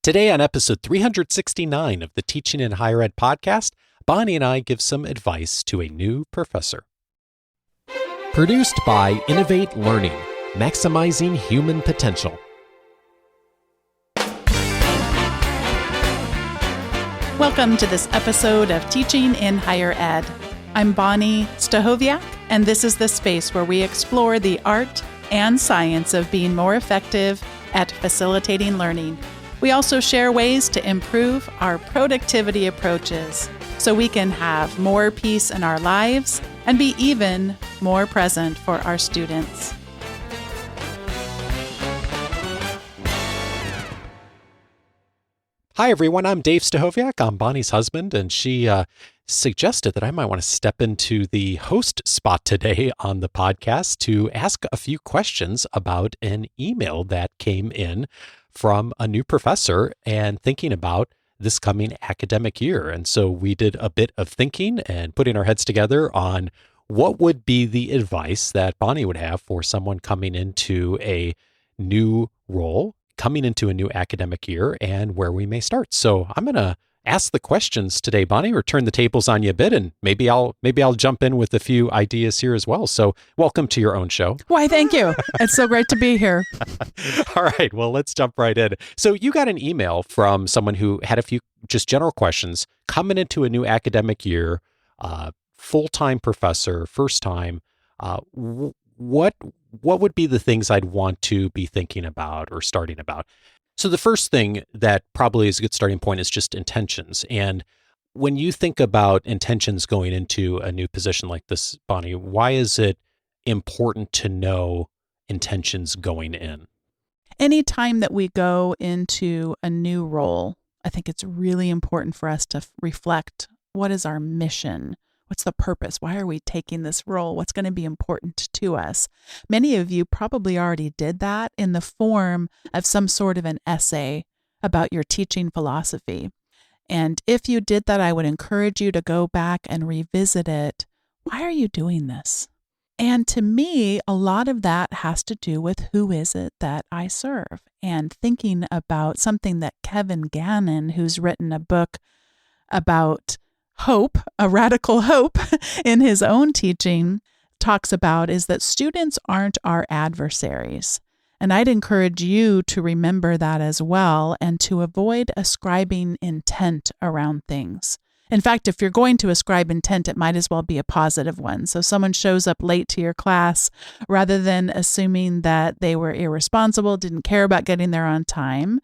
Today on episode 369 of the Teaching in Higher Ed podcast, Bonni and I give some advice to a new professor. Produced by Innovate Learning, maximizing human potential. Welcome to this episode of Teaching in Higher Ed. I'm Bonni Stachowiak, and this is the space where we explore the art and science of being more effective at facilitating learning. We also share ways to improve our productivity approaches so we can have more peace in our lives and be even more present for our students. Hi, everyone. I'm Dave Stachowiak. I'm Bonnie's husband, and she suggested that I might want to step into the host spot today on the podcast to ask a few questions about an email that came in from a new professor and thinking about this coming academic year. And so we did a bit of thinking and putting our heads together on what would be the advice that Bonni would have for someone coming into a new role, coming into a new academic year, and where we may start. So I'm going to ask the questions today, Bonni, or turn the tables on you a bit, and maybe I'll jump in with a few ideas here as well. So welcome to your own show. Why, thank you. It's so great to be here. All right, well, let's jump right in. So you got an email from someone who had a few just general questions coming into a new academic year, full-time professor, first time. What would be the things I'd want to be thinking about or starting about? So the first thing that probably is a good starting point is just intentions. And when you think about intentions going into a new position like this, Bonni, why is it important to know intentions going in? Anytime that we go into a new role, I think it's really important for us to reflect, what is our mission? What's the purpose? Why are we taking this role? What's going to be important to us? Many of you probably already did that in the form of some sort of an essay about your teaching philosophy. And if you did that, I would encourage you to go back and revisit it. Why are you doing this? And to me, a lot of that has to do with who is it that I serve, and thinking about something that Kevin Gannon, who's written a book about hope, a radical hope in his own teaching, talks about, is that students aren't our adversaries. And I'd encourage you to remember that as well, and to avoid ascribing intent around things. In fact, if you're going to ascribe intent, it might as well be a positive one. So someone shows up late to your class, rather than assuming that they were irresponsible, didn't care about getting there on time,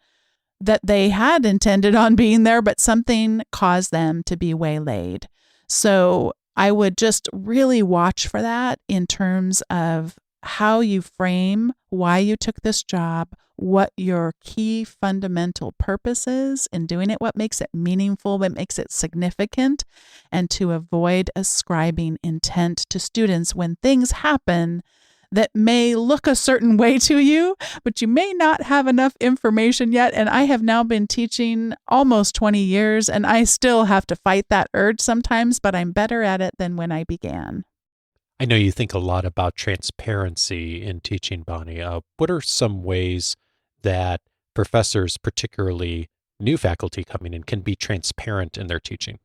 that they had intended on being there, but something caused them to be waylaid. So I would just really watch for that in terms of how you frame why you took this job, what your key fundamental purpose is in doing it, what makes it meaningful, what makes it significant, and to avoid ascribing intent to students when things happen that may look a certain way to you, but you may not have enough information yet. And I have now been teaching almost 20 years, and I still have to fight that urge sometimes, but I'm better at it than when I began. I know you think a lot about transparency in teaching, Bonni. What are some ways that professors, particularly new faculty coming in, can be transparent in their teaching?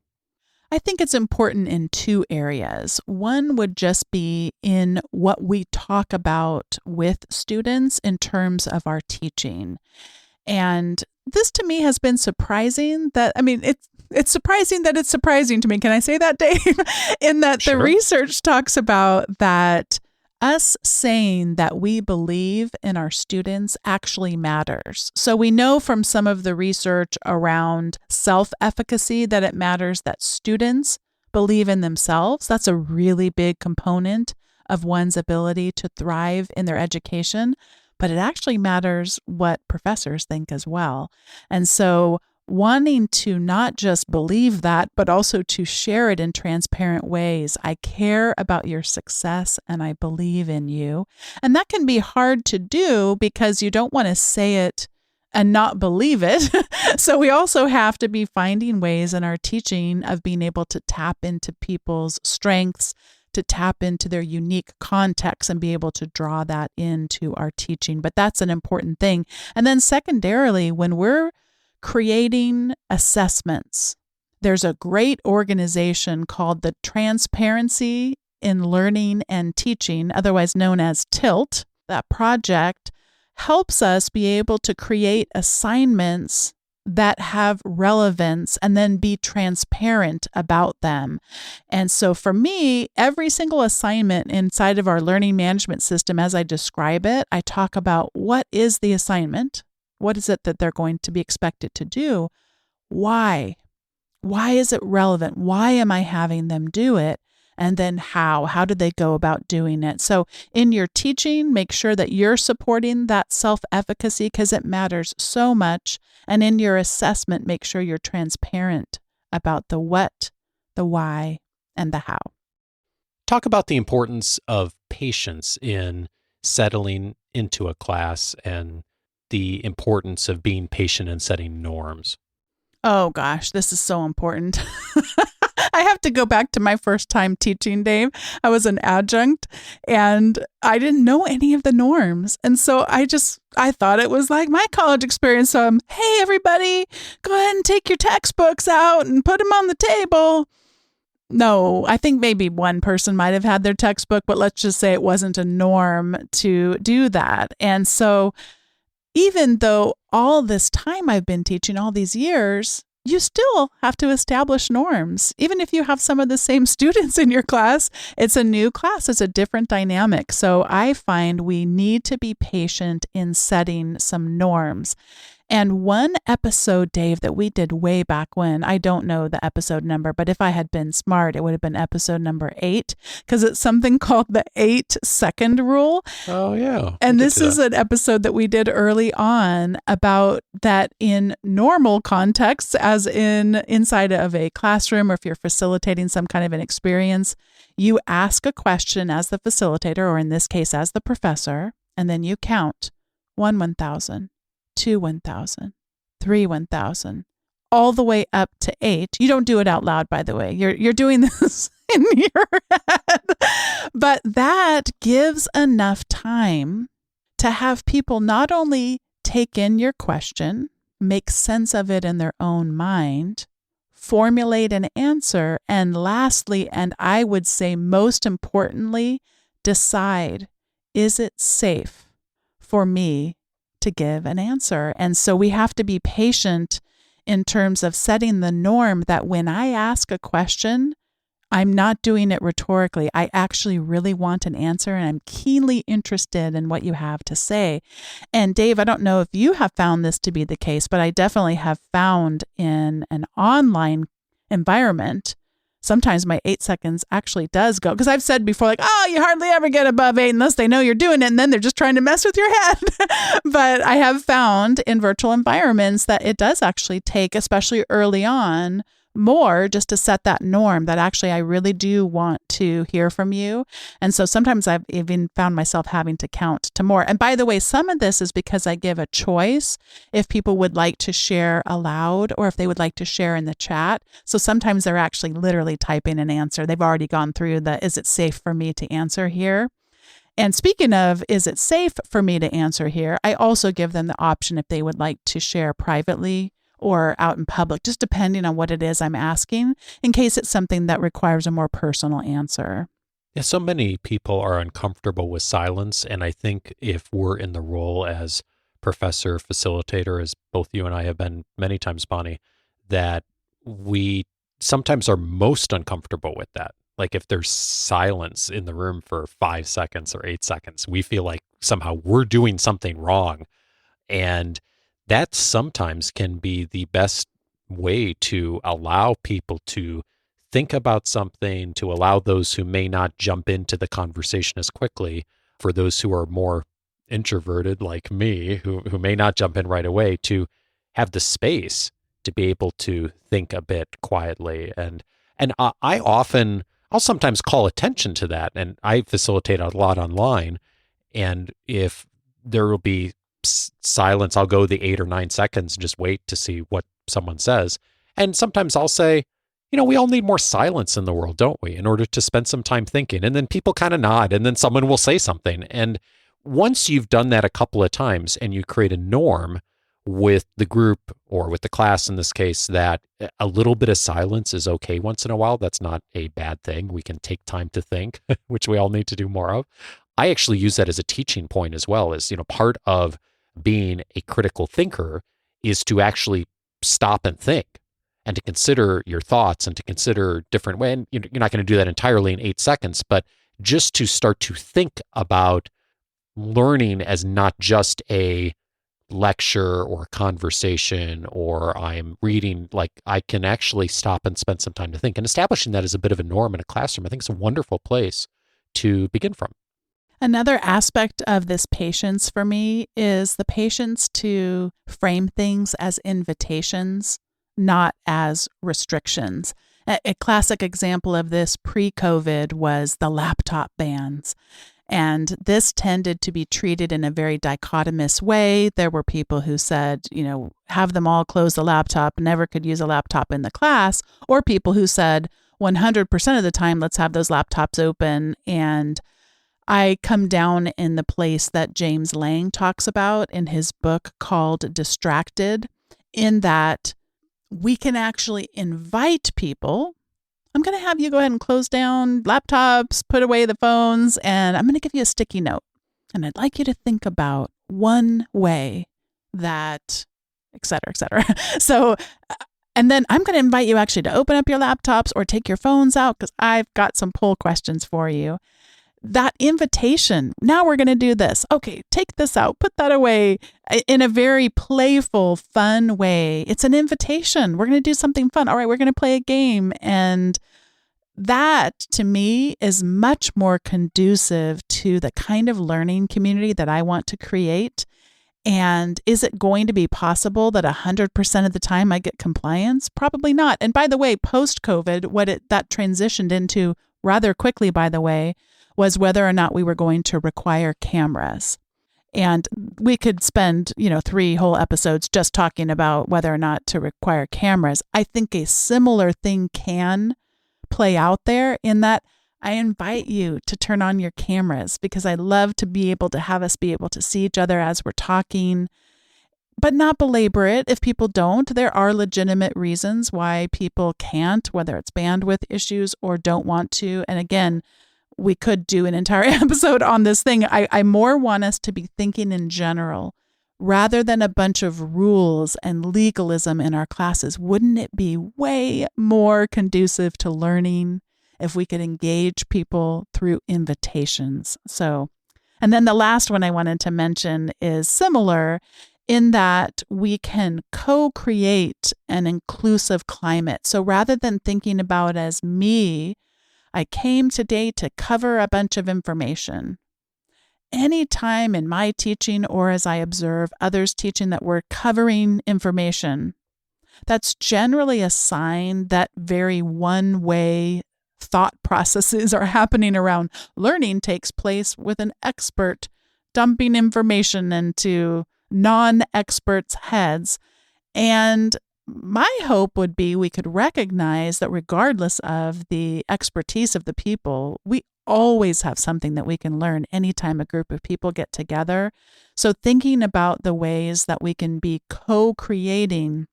I think it's important in two areas. One would just be in what we talk about with students in terms of our teaching. And this to me has been surprising it's surprising that it's surprising to me. Can I say that, Dave? In that Sure. The research talks about that us saying that we believe in our students actually matters. So we know from some of the research around self-efficacy that it matters that students believe in themselves. That's a really big component of one's ability to thrive in their education. But it actually matters what professors think as well. And so wanting to not just believe that, but also to share it in transparent ways. I care about your success and I believe in you. And that can be hard to do because you don't want to say it and not believe it. So we also have to be finding ways in our teaching of being able to tap into people's strengths, to tap into their unique context and be able to draw that into our teaching. But that's an important thing. And then secondarily, when we're creating assessments. There's a great organization called the Transparency in Learning and Teaching, otherwise known as TILT. That project helps us be able to create assignments that have relevance and then be transparent about them. And so for me, every single assignment inside of our learning management system, as I describe it, I talk about what is the assignment? What is it that they're going to be expected to do? Why? Why is it relevant? Why am I having them do it? And then how? How do they go about doing it? So in your teaching, make sure that you're supporting that self-efficacy because it matters so much. And in your assessment, make sure you're transparent about the what, the why, and the how. Talk about the importance of patience in settling into a class and the importance of being patient and setting norms. Oh gosh, this is so important. I have to go back to my first time teaching, Dave. I was an adjunct and I didn't know any of the norms. And so I thought it was like my college experience. So hey, everybody, go ahead and take your textbooks out and put them on the table. No, I think maybe one person might have had their textbook, but let's just say it wasn't a norm to do that. And so even though all this time I've been teaching, all these years, you still have to establish norms. Even if you have some of the same students in your class, it's a new class, it's a different dynamic. So I find we need to be patient in setting some norms. And one episode, Dave, that we did way back when, I don't know the episode number, but if I had been smart, it would have been episode number 8, because it's something called the 8-second rule. Oh, yeah. And this is an episode that we did early on about that in normal contexts, as in inside of a classroom, or if you're facilitating some kind of an experience, you ask a question as the facilitator, or in this case, as the professor, and then you count 1, 1,000. 2, 1,000, 3, 1,000, all the way up to 8. You don't do it out loud, by the way. You're doing this in your head. But that gives enough time to have people not only take in your question, make sense of it in their own mind, formulate an answer, and lastly, and I would say most importantly, decide, is it safe for me to give an answer? And so we have to be patient in terms of setting the norm that when I ask a question, I'm not doing it rhetorically. I actually really want an answer and I'm keenly interested in what you have to say. And Dave, I don't know if you have found this to be the case, but I definitely have found in an online environment, sometimes my 8 seconds actually does go, because I've said before, like, oh, you hardly ever get above 8 unless they know you're doing it. And then they're just trying to mess with your head. But I have found in virtual environments that it does actually take, especially early on, more just to set that norm that actually I really do want to hear from you. And so sometimes I've even found myself having to count to more. And by the way, some of this is because I give a choice if people would like to share aloud or if they would like to share in the chat. So sometimes they're actually literally typing an answer. They've already gone through the, is it safe for me to answer here? And speaking of, is it safe for me to answer here? I also give them the option if they would like to share privately or out in public, just depending on what it is I'm asking, in case it's something that requires a more personal answer. Yeah, so many people are uncomfortable with silence. And I think if we're in the role as professor, facilitator, as both you and I have been many times, Bonni, that we sometimes are most uncomfortable with that. Like if there's silence in the room for 5 seconds or 8 seconds, we feel like somehow we're doing something wrong. And that sometimes can be the best way to allow people to think about something, to allow those who may not jump into the conversation as quickly, for those who are more introverted like me, who may not jump in right away, to have the space to be able to think a bit quietly. And I'll sometimes call attention to that. And I facilitate a lot online. And if there will be silence, I'll go the 8 or 9 seconds and just wait to see what someone says. And sometimes I'll say, we all need more silence in the world, don't we, in order to spend some time thinking. And then people kind of nod and then someone will say something. And once you've done that a couple of times and you create a norm, with the group or with the class in this case that a little bit of silence is okay once in a while. That's not a bad thing. We can take time to think, which we all need to do more of. I actually use that as a teaching point as well. As, part of being a critical thinker is to actually stop and think and to consider your thoughts and to consider different ways. And you're not going to do that entirely in 8 seconds, but just to start to think about learning as not just a lecture or a conversation or I'm reading, like I can actually stop and spend some time to think. And establishing that as a bit of a norm in a classroom, I think is a wonderful place to begin from. Another aspect of this patience for me is the patience to frame things as invitations, not as restrictions. A classic example of this pre-COVID was the laptop bans. And this tended to be treated in a very dichotomous way. There were people who said, have them all close the laptop, never could use a laptop in the class, or people who said 100% of the time, let's have those laptops open. And I come down in the place that James Lang talks about in his book called Distracted, in that we can actually invite people. I'm going to have you go ahead and close down laptops, put away the phones, and I'm going to give you a sticky note. And I'd like you to think about one way that, et cetera, et cetera. So, and then I'm going to invite you actually to open up your laptops or take your phones out because I've got some poll questions for you. That invitation, now we're going to do this. Okay, take this out, put that away in a very playful, fun way. It's an invitation. We're going to do something fun. All right, we're going to play a game. And that, to me, is much more conducive to the kind of learning community that I want to create. And is it going to be possible that 100% of the time I get compliance? Probably not. And by the way, post-COVID, that transitioned into rather quickly, by the way, was whether or not we were going to require cameras. And we could spend, 3 whole episodes just talking about whether or not to require cameras. I think a similar thing can play out there in that I invite you to turn on your cameras because I love to be able to have us be able to see each other as we're talking, but not belabor it if people don't. There are legitimate reasons why people can't, whether it's bandwidth issues or don't want to. And again, we could do an entire episode on this thing. I more want us to be thinking in general rather than a bunch of rules and legalism in our classes. Wouldn't it be way more conducive to learning if we could engage people through invitations? So, and then the last one I wanted to mention is similar in that we can co-create an inclusive climate. So rather than thinking about it as me, I came today to cover a bunch of information. Anytime in my teaching or as I observe others teaching that we're covering information, that's generally a sign that very one-way thought processes are happening around learning takes place with an expert dumping information into non-experts' heads. And my hope would be we could recognize that regardless of the expertise of the people, we always have something that we can learn anytime a group of people get together. So thinking about the ways that we can be co-creating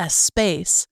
a space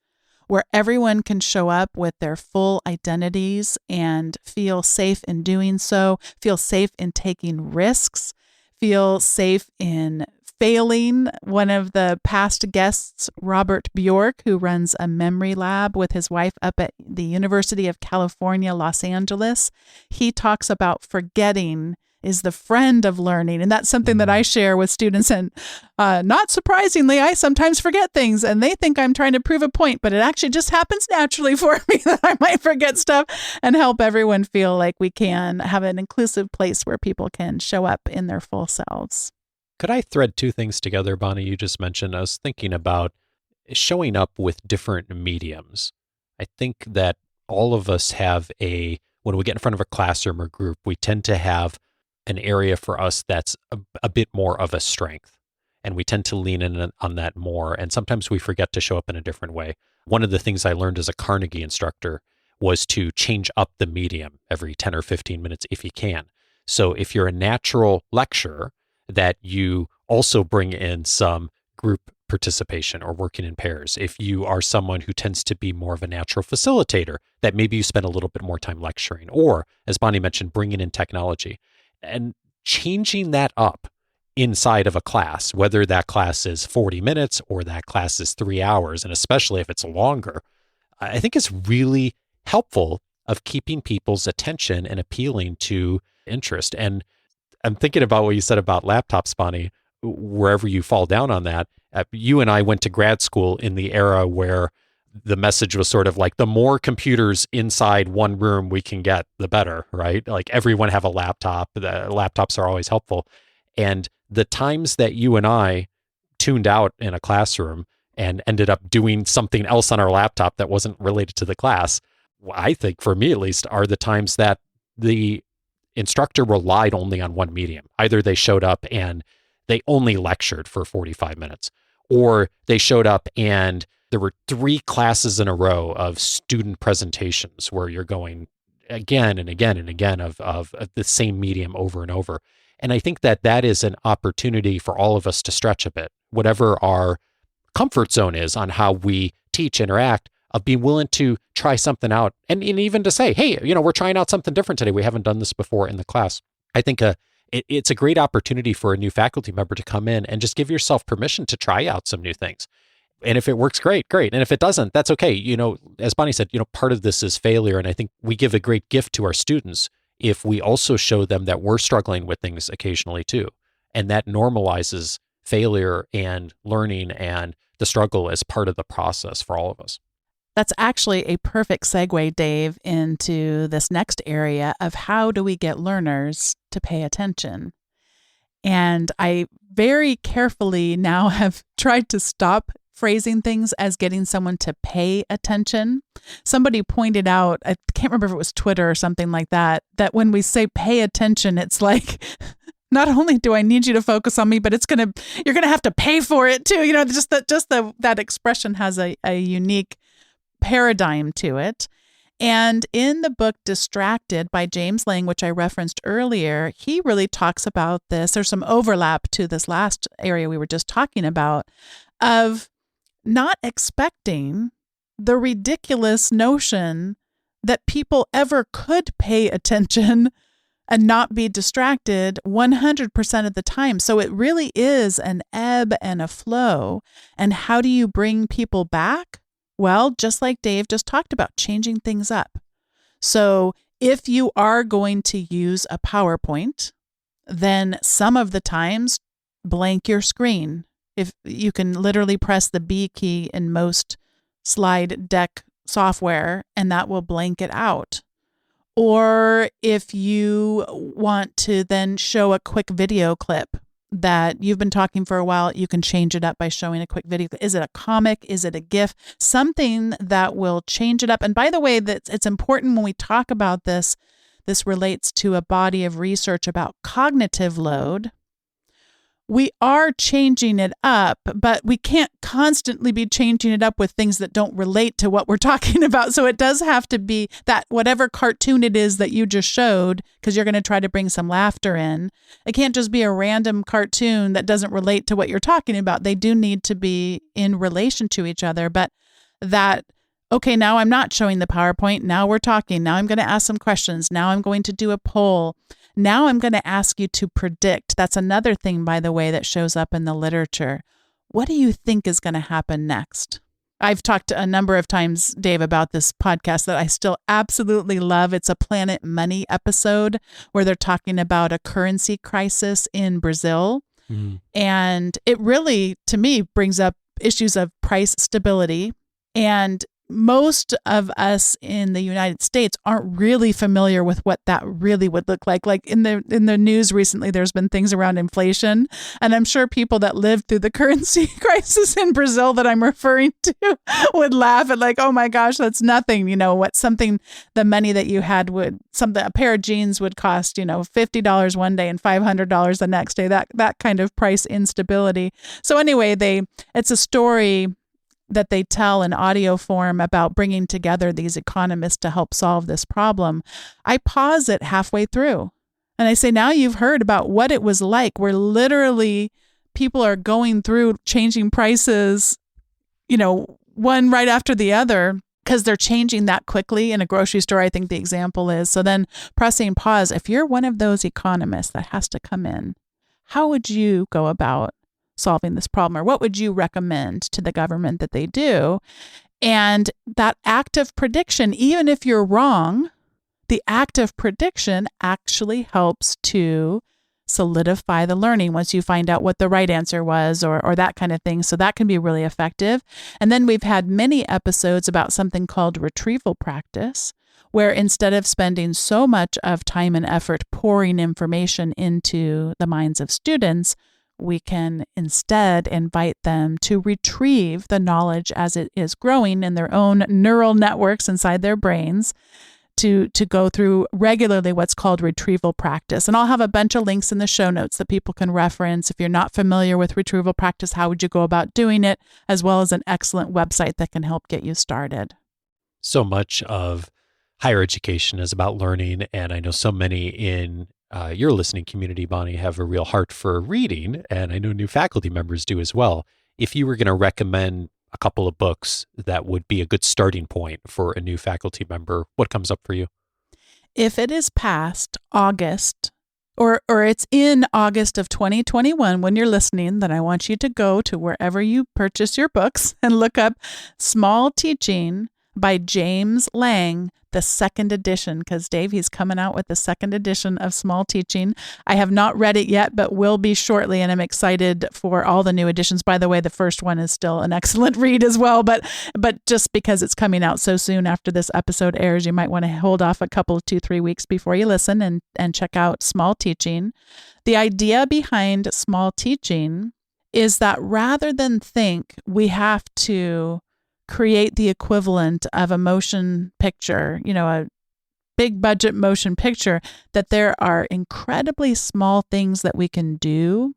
where everyone can show up with their full identities and feel safe in doing so, feel safe in taking risks, feel safe in failing. One of the past guests, Robert Bjork, who runs a memory lab with his wife up at the University of California, Los Angeles, he talks about forgetting is the friend of learning. And that's something that I share with students. And not surprisingly, I sometimes forget things and they think I'm trying to prove a point, but it actually just happens naturally for me that I might forget stuff and help everyone feel like we can have an inclusive place where people can show up in their full selves. Could I thread 2 things together, Bonnie? You just mentioned, I was thinking about showing up with different mediums. I think that all of us have when we get in front of a classroom or group, we tend to have an area for us that's a bit more of a strength. And we tend to lean in on that more. And sometimes we forget to show up in a different way. One of the things I learned as a Carnegie instructor was to change up the medium every 10 or 15 minutes if you can. So if you're a natural lecturer, that you also bring in some group participation or working in pairs, if you are someone who tends to be more of a natural facilitator, that maybe you spend a little bit more time lecturing, or as Bonni mentioned, bringing in technology and changing that up inside of a class, whether that class is 40 minutes or that class is 3 hours, and especially if it's longer, I think is really helpful of keeping people's attention and appealing to interest. And I'm thinking about what you said about laptops, Bonnie, wherever you fall down on that. You and I went to grad school in the era where the message was sort of like, the more computers inside one room we can get, the better, right? Like everyone have a laptop. The laptops are always helpful. And the times that you and I tuned out in a classroom and ended up doing something else on our laptop that wasn't related to the class, I think for me at least, are the times that the instructor relied only on one medium. Either they showed up and they only lectured for 45 minutes, or they showed up and there were 3 classes in a row of student presentations where you're going again and again and again of the same medium over and over. And I think that that is an opportunity for all of us to stretch a bit, whatever our comfort zone is on how we teach, interact, of being willing to try something out. And even to say, hey, we're trying out something different today. We haven't done this before in the class. I think it's a great opportunity for a new faculty member to come in and just give yourself permission to try out some new things. And if it works, great. And if it doesn't, that's okay. As Bonni said, part of this is failure. And I think we give a great gift to our students if we also show them that we're struggling with things occasionally too. And that normalizes failure and learning and the struggle as part of the process for all of us. That's actually a perfect segue, Dave, into this next area of how do we get learners to pay attention. And I very carefully now have tried to stop phrasing things as getting someone to pay attention. Somebody pointed out, I can't remember if it was Twitter or something like that, that when we say pay attention, it's like, not only do I need you to focus on me, but you're gonna have to pay for it too. That expression has a unique paradigm to it. And in the book Distracted by James Lang, which I referenced earlier, he really talks about this. There's some overlap to this last area we were just talking about of not expecting the ridiculous notion that people ever could pay attention and not be distracted 100% of the time. So it really is an ebb and a flow. And how do you bring people back? Well, just like Dave just talked about, changing things up. So if you are going to use a PowerPoint, then some of the times blank your screen. If you can literally press the B key in most slide deck software, and that will blank it out. Or if you want to then show a quick video clip that you've been talking for a while, you can change it up by showing a quick video. Is it a comic? Is it a GIF? Something that will change it up. And by the way, it's important when we talk about this relates to a body of research about cognitive load. We are changing it up, but we can't constantly be changing it up with things that don't relate to what we're talking about. So it does have to be that whatever cartoon it is that you just showed, because you're going to try to bring some laughter in. It can't just be a random cartoon that doesn't relate to what you're talking about. They do need to be in relation to each other, but okay, now I'm not showing the PowerPoint. Now we're talking. Now I'm going to ask some questions. Now I'm going to do a poll. Now I'm going to ask you to predict. That's another thing, by the way, that shows up in the literature. What do you think is going to happen next? I've talked a number of times, Dave, about this podcast that I still absolutely love. It's a Planet Money episode where they're talking about a currency crisis in Brazil. Mm. And it really, to me, brings up issues of price stability. And most of us in the United States aren't really familiar with what that really would look like. Like in the news recently, there's been things around inflation, and I'm sure people that lived through the currency crisis in Brazil that I'm referring to would laugh at, like, oh my gosh, that's nothing. The money that you had a pair of jeans would cost, $50 one day and $500 the next day. That kind of price instability. So anyway, it's a story that they tell in audio form about bringing together these economists to help solve this problem. I pause it halfway through and I say, now you've heard about what it was like. We're literally people are going through changing prices, one right after the other, because they're changing that quickly in a grocery store, I think the example is. So then pressing pause, if you're one of those economists that has to come in, how would you go about solving this problem? Or what would you recommend to the government that they do? And that active prediction, even if you're wrong, the active prediction actually helps to solidify the learning once you find out what the right answer was or that kind of thing. So that can be really effective. And then we've had many episodes about something called retrieval practice, where instead of spending so much of time and effort pouring information into the minds of students, we can instead invite them to retrieve the knowledge as it is growing in their own neural networks inside their brains, to go through regularly what's called retrieval practice. And I'll have a bunch of links in the show notes that people can reference. If you're not familiar with retrieval practice, how would you go about doing it, as well as an excellent website that can help get you started. So much of higher education is about learning, and I know so many in your listening community, Bonni, have a real heart for reading, and I know new faculty members do as well. If you were going to recommend a couple of books that would be a good starting point for a new faculty member, what comes up for you? If it is past August, or it's in August of 2021 when you're listening, then I want you to go to wherever you purchase your books and look up Small Teaching by James Lang, the second edition, because Dave, he's coming out with the second edition of Small Teaching. I have not read it yet, but will be shortly, and I'm excited for all the new editions. By the way, the first one is still an excellent read as well, but just because it's coming out so soon after this episode airs, you might want to hold off a couple, 2-3 weeks before you listen and check out Small Teaching. The idea behind Small Teaching is that rather than think we have to create the equivalent of a motion picture, a big budget motion picture, that there are incredibly small things that we can do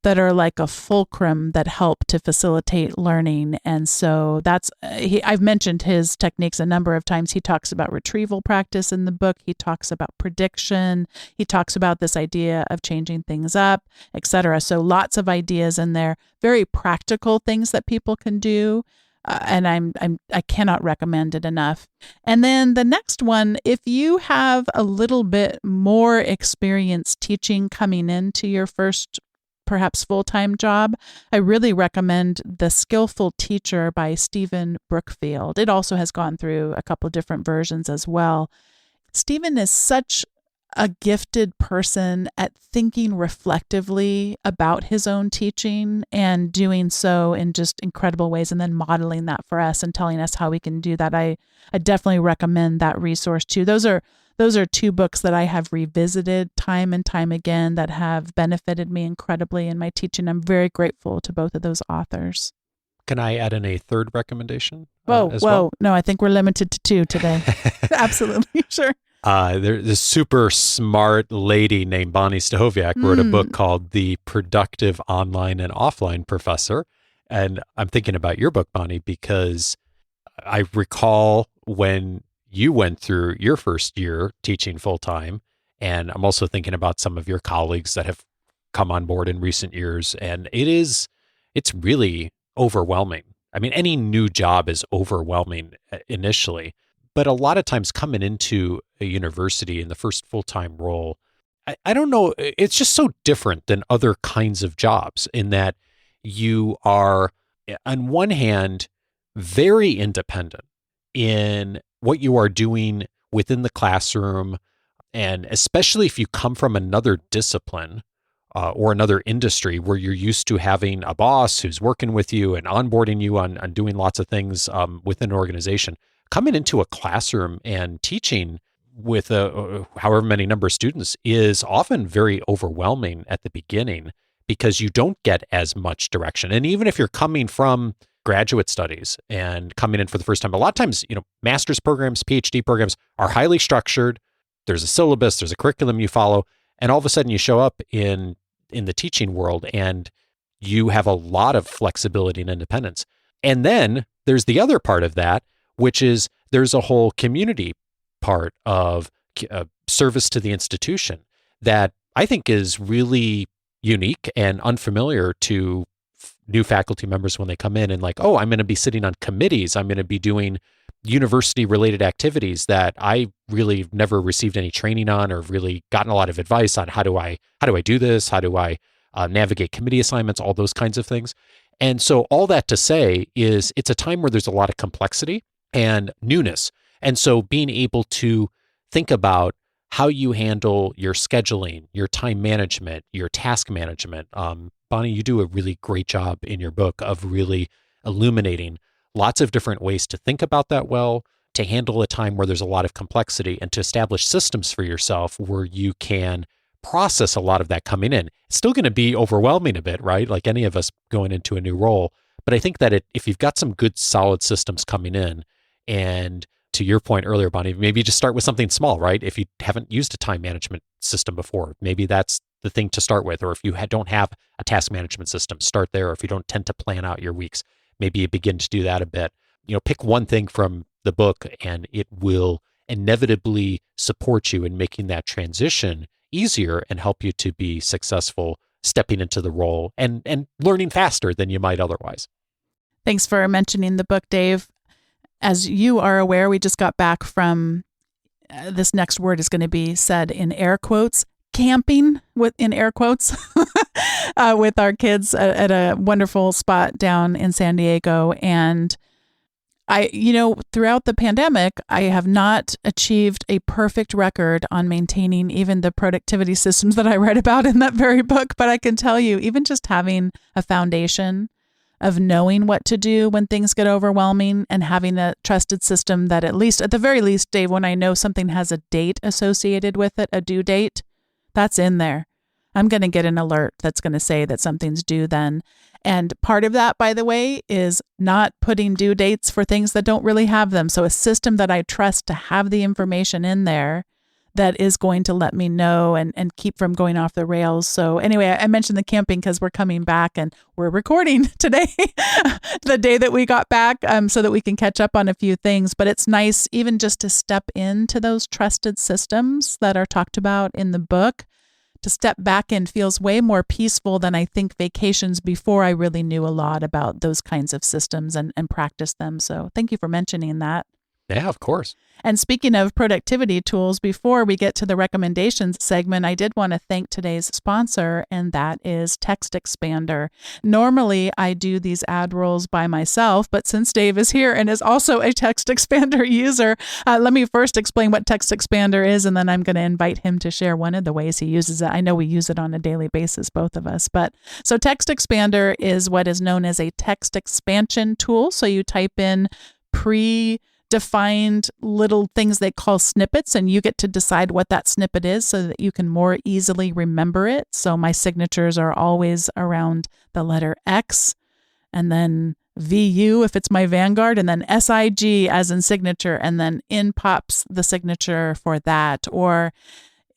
that are like a fulcrum that help to facilitate learning. And so that's, I've mentioned his techniques a number of times. He talks about retrieval practice in the book. He talks about prediction. He talks about this idea of changing things up, etc. So lots of ideas in there, very practical things that people can do. And I cannot recommend it enough. And then the next one, if you have a little bit more experience teaching coming into your first, perhaps full-time job, I really recommend The Skillful Teacher by Stephen Brookfield. It also has gone through a couple different versions as well. Stephen is such a gifted person at thinking reflectively about his own teaching and doing so in just incredible ways, and then modeling that for us and telling us how we can do that. I definitely recommend that resource too. Those are two books that I have revisited time and time again that have benefited me incredibly in my teaching. I'm very grateful to both of those authors. Can I add in a third recommendation? Whoa. Well? No, I think we're limited to 2 today. Absolutely, sure. There's a super smart lady named Bonni Stachowiak wrote a book called The Productive Online and Offline Professor. And I'm thinking about your book, Bonni, because I recall when you went through your first year teaching full time. And I'm also thinking about some of your colleagues that have come on board in recent years. And it's really overwhelming. I mean, any new job is overwhelming initially. But a lot of times coming into a university in the first full-time role, I don't know, it's just so different than other kinds of jobs in that you are, on one hand, very independent in what you are doing within the classroom. And especially if you come from another discipline or another industry where you're used to having a boss who's working with you and onboarding you on doing lots of things within an organization. Coming into a classroom and teaching with however many number of students is often very overwhelming at the beginning because you don't get as much direction. And even if you're coming from graduate studies and coming in for the first time, a lot of times, master's programs, PhD programs are highly structured. There's a syllabus, there's a curriculum you follow, and all of a sudden you show up in the teaching world and you have a lot of flexibility and independence. And then there's the other part of that, which is there's a whole community part of service to the institution that I think is really unique and unfamiliar to new faculty members when they come in and like, oh, I'm going to be sitting on committees. I'm going to be doing university related activities that I really never received any training on or really gotten a lot of advice on how do I do this? How do I navigate committee assignments, all those kinds of things. And so all that to say is it's a time where there's a lot of complexity and newness. And so being able to think about how you handle your scheduling, your time management, your task management. Bonni, you do a really great job in your book of really illuminating lots of different ways to think about that well, to handle a time where there's a lot of complexity, and to establish systems for yourself where you can process a lot of that coming in. It's still going to be overwhelming a bit, right? Like any of us going into a new role. But I think that if you've got some good solid systems coming in, and to your point earlier, Bonni, maybe just start with something small, right? If you haven't used a time management system before, maybe that's the thing to start with. Or if you don't have a task management system, start there. Or if you don't tend to plan out your weeks, maybe you begin to do that a bit. Pick one thing from the book and it will inevitably support you in making that transition easier and help you to be successful stepping into the role and learning faster than you might otherwise. Thanks for mentioning the book, Dave. As you are aware, we just got back from, this next word is going to be said in air quotes, camping in air quotes with our kids at a wonderful spot down in San Diego. And throughout the pandemic, I have not achieved a perfect record on maintaining even the productivity systems that I read about in that very book. But I can tell you, even just having a foundation of knowing what to do when things get overwhelming and having a trusted system that at the very least, Dave, when I know something has a date associated with it, a due date, that's in there. I'm going to get an alert that's going to say that something's due then. And part of that, by the way, is not putting due dates for things that don't really have them. So a system that I trust to have the information in there that is going to let me know and keep from going off the rails. So anyway, I mentioned the camping because we're coming back and we're recording today, the day that we got back, so that we can catch up on a few things. But it's nice even just to step into those trusted systems that are talked about in the book. To step back in feels way more peaceful than I think vacations before I really knew a lot about those kinds of systems and practiced them. So thank you for mentioning that. Yeah, of course. And speaking of productivity tools, before we get to the recommendations segment, I did want to thank today's sponsor, and that is Text Expander. Normally, I do these ad rolls by myself, but since Dave is here and is also a Text Expander user, let me first explain what Text Expander is, and then I'm going to invite him to share one of the ways he uses it. I know we use it on a daily basis, both of us. So Text Expander is what is known as a text expansion tool. So you type in defined little things they call snippets, and you get to decide what that snippet is so that you can more easily remember it. So my signatures are always around the letter X, and then VU if it's my Vanguard, and then SIG as in signature, and then in pops the signature for that. Or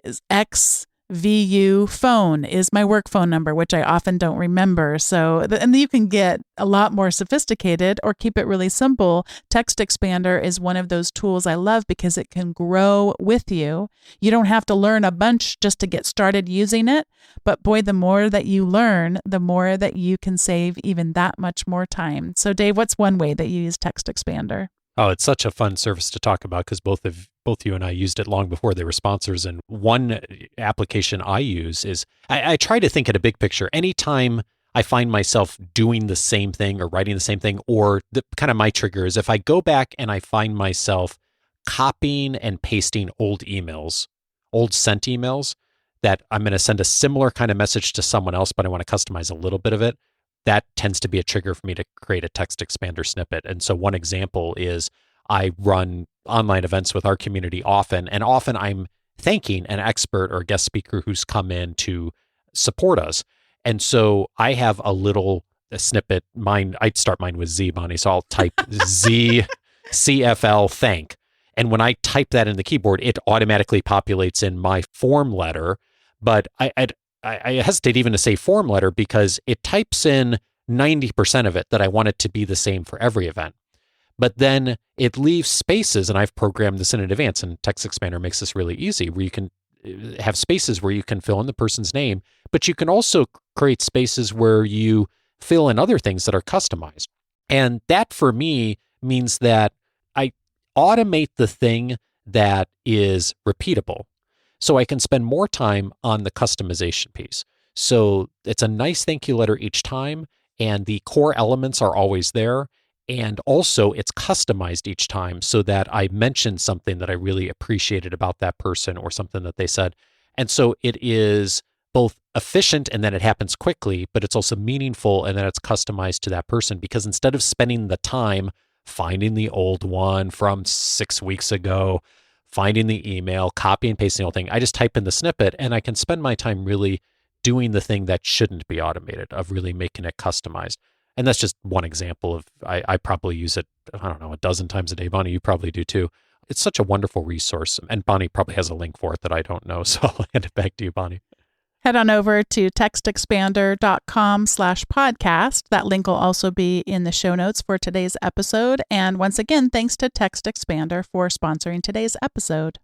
is XVU phone is my work phone number, which I often don't remember. So, and you can get a lot more sophisticated or keep it really simple. Text Expander is one of those tools I love because it can grow with you. You don't have to learn a bunch just to get started using it. But boy, the more that you learn, the more that you can save even that much more time. So Dave, what's one way that you use Text Expander? Oh, it's such a fun service to talk about because both you and I used it long before they were sponsors. And one application I use is I try to think at a big picture. Anytime I find myself doing the same thing or writing the same thing, or kind of my trigger is if I go back and I find myself copying and pasting old sent emails that I'm going to send a similar kind of message to someone else, but I want to customize a little bit of it. That tends to be a trigger for me to create a Text Expander snippet. And so one example is I run online events with our community often, and often I'm thanking an expert or guest speaker who's come in to support us. And so I have a snippet. I'd start mine with Z, Bonni. So I'll type Z CFL thank. And when I type that in the keyboard, it automatically populates in my form letter. But I hesitate even to say form letter because it types in 90% of it that I want it to be the same for every event. But then it leaves spaces, and I've programmed this in advance, and Text Expander makes this really easy, where you can have spaces where you can fill in the person's name, but you can also create spaces where you fill in other things that are customized. And that for me means that I automate the thing that is repeatable. So I can spend more time on the customization piece. So it's a nice thank you letter each time, and the core elements are always there. And also it's customized each time so that I mention something that I really appreciated about that person or something that they said. And so it is both efficient and then it happens quickly, but it's also meaningful and then it's customized to that person, because instead of spending the time finding the old one from 6 weeks ago, finding the email, copy and pasting the whole thing, I just type in the snippet and I can spend my time really doing the thing that shouldn't be automated, of really making it customized. And that's just one example of, I probably use it, I don't know, a dozen times a day. Bonnie, you probably do too. It's such a wonderful resource. And Bonnie probably has a link for it that I don't know. So I'll hand it back to you, Bonnie. Head on over to textexpander.com/podcast. That link will also be in the show notes for today's episode. And once again, thanks to Text Expander for sponsoring today's episode.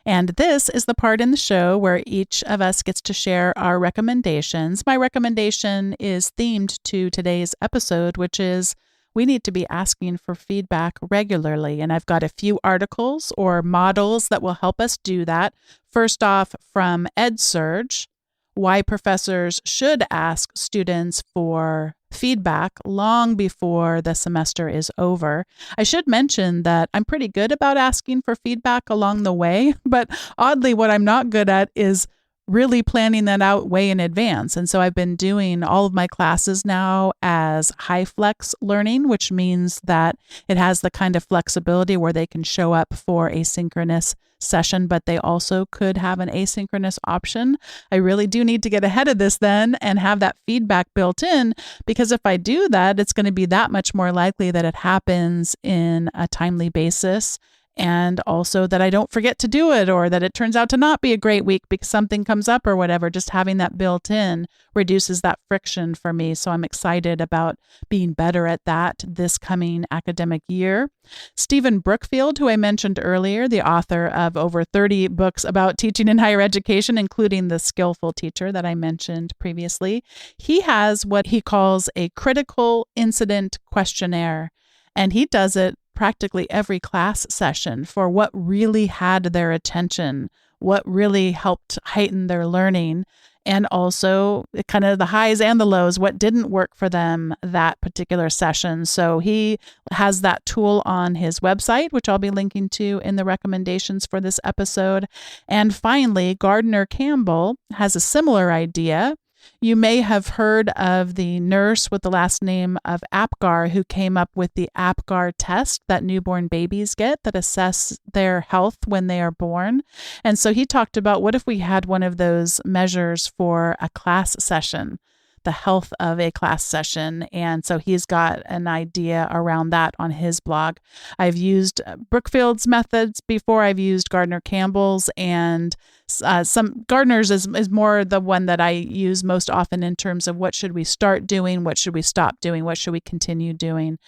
And this is the part in the show where each of us gets to share our recommendations. My recommendation is themed to today's episode, which is we need to be asking for feedback regularly. And I've got a few articles or models that will help us do that. First off, from EdSurge, why professors should ask students for feedback long before the semester is over. I should mention that I'm pretty good about asking for feedback along the way, but oddly, what I'm not good at is really planning that out way in advance. And so I've been doing all of my classes now as high flex learning, which means that it has the kind of flexibility where they can show up for a synchronous session, but they also could have an asynchronous option. I really do need to get ahead of this then and have that feedback built in, because if I do that, it's going to be that much more likely that it happens in a timely basis. And also that I don't forget to do it, or that it turns out to not be a great week because something comes up or whatever. Just having that built in reduces that friction for me. So I'm excited about being better at that this coming academic year. Stephen Brookfield, who I mentioned earlier, the author of over 30 books about teaching in higher education, including The Skillful Teacher that I mentioned previously, he has what he calls a critical incident questionnaire. And he does it practically every class session for what really had their attention, what really helped heighten their learning, and also kind of the highs and the lows, what didn't work for them that particular session. So he has that tool on his website, which I'll be linking to in the recommendations for this episode. And finally, Gardner Campbell has a similar idea. You may have heard of the nurse with the last name of Apgar who came up with the Apgar test that newborn babies get that assess their health when they are born. And so he talked about, what if we had one of those measures for a class session, the health of a class session. And so he's got an idea around that on his blog. I've used Brookfield's methods before. I've used Gardner Campbell's, and some Gardner's is more the one that I use most often in terms of what should we start doing, what should we stop doing, what should we continue doing.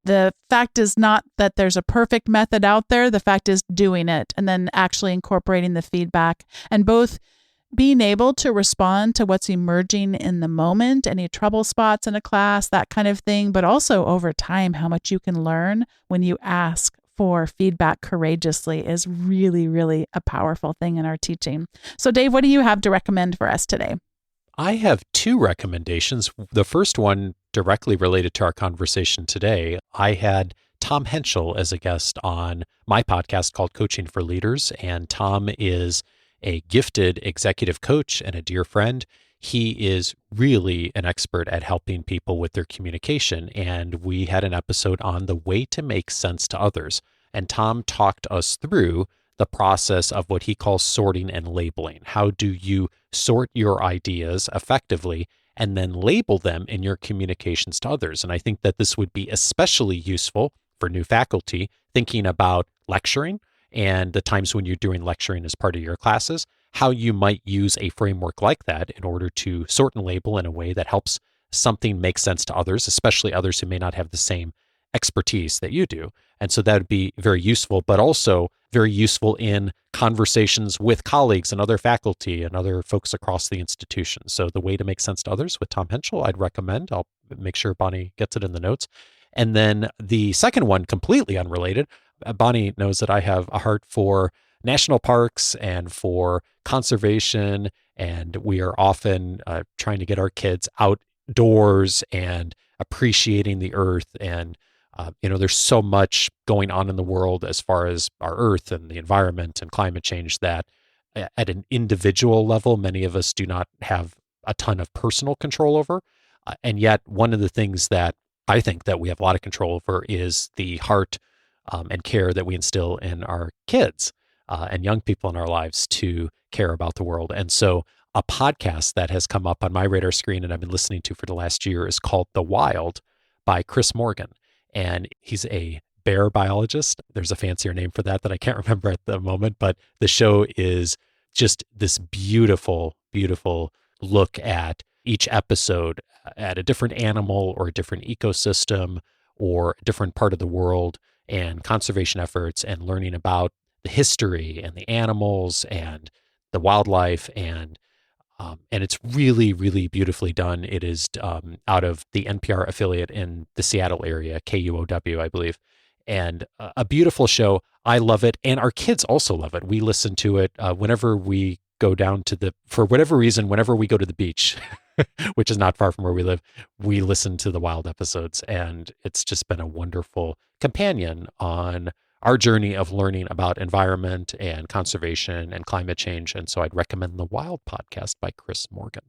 The fact is not that there's a perfect method out there. The fact is doing it and then actually incorporating the feedback, and both being able to respond to what's emerging in the moment, any trouble spots in a class, that kind of thing, but also over time, how much you can learn when you ask for feedback courageously is really, really a powerful thing in our teaching. So Dave, what do you have to recommend for us today? I have two recommendations. The first one directly related to our conversation today. I had Tom Henschel as a guest on my podcast called Coaching for Leaders, and Tom is a gifted executive coach and a dear friend. He is really an expert at helping people with their communication. And we had an episode on the way to make sense to others. And Tom talked us through the process of what he calls sorting and labeling. How do you sort your ideas effectively and then label them in your communications to others? And I think that this would be especially useful for new faculty thinking about lecturing and the times when you're doing lecturing as part of your classes, how you might use a framework like that in order to sort and label in a way that helps something make sense to others, especially others who may not have the same expertise that you do. And so that would be very useful, but also very useful in conversations with colleagues and other faculty and other folks across the institution. So the way to make sense to others with Tom Henschel, I'd recommend. I'll make sure Bonni gets it in the notes. And then the second one, completely unrelated, Bonni knows that I have a heart for national parks and for conservation. And we are often trying to get our kids outdoors and appreciating the earth. And there's so much going on in the world as far as our earth and the environment and climate change that at an individual level, many of us do not have a ton of personal control over. And yet one of the things that I think that we have a lot of control over is the heart and care that we instill in our kids and young people in our lives to care about the world. And so a podcast that has come up on my radar screen and I've been listening to for the last year is called The Wild by Chris Morgan. And he's a bear biologist. There's a fancier name for that I can't remember at the moment, but the show is just this beautiful, beautiful look at each episode at a different animal or a different ecosystem or a different part of the world and conservation efforts and learning about the history and the animals and the wildlife and it's really, really beautifully done. It is out of the NPR affiliate in the Seattle area, KUOW, I believe, and a beautiful show. I love it, and our kids also love it. We listen to it whenever we go down to for whatever reason, whenever we go to the beach, which is not far from where we live, we listen to the Wild episodes, and it's just been a wonderful companion on our journey of learning about environment and conservation and climate change. And so I'd recommend the Wild podcast by Chris Morgan.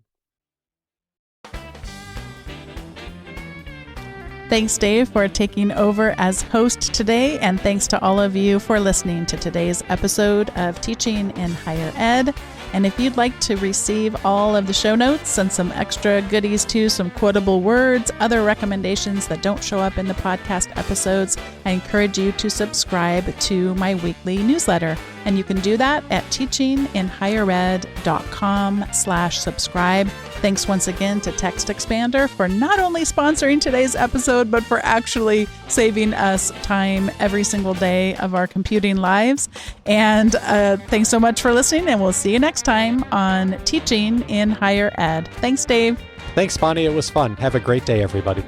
Thanks, Dave, for taking over as host today. And thanks to all of you for listening to today's episode of Teaching in Higher Ed. And if you'd like to receive all of the show notes and some extra goodies too, some quotable words, other recommendations that don't show up in the podcast episodes, I encourage you to subscribe to my weekly newsletter. And you can do that at teachinginhighered.com/subscribe. Thanks once again to Text Expander for not only sponsoring today's episode, but for actually saving us time every single day of our computing lives. And thanks so much for listening, and we'll see you next time on Teaching in Higher Ed. Thanks, Dave. Thanks, Bonni. It was fun. Have a great day, everybody.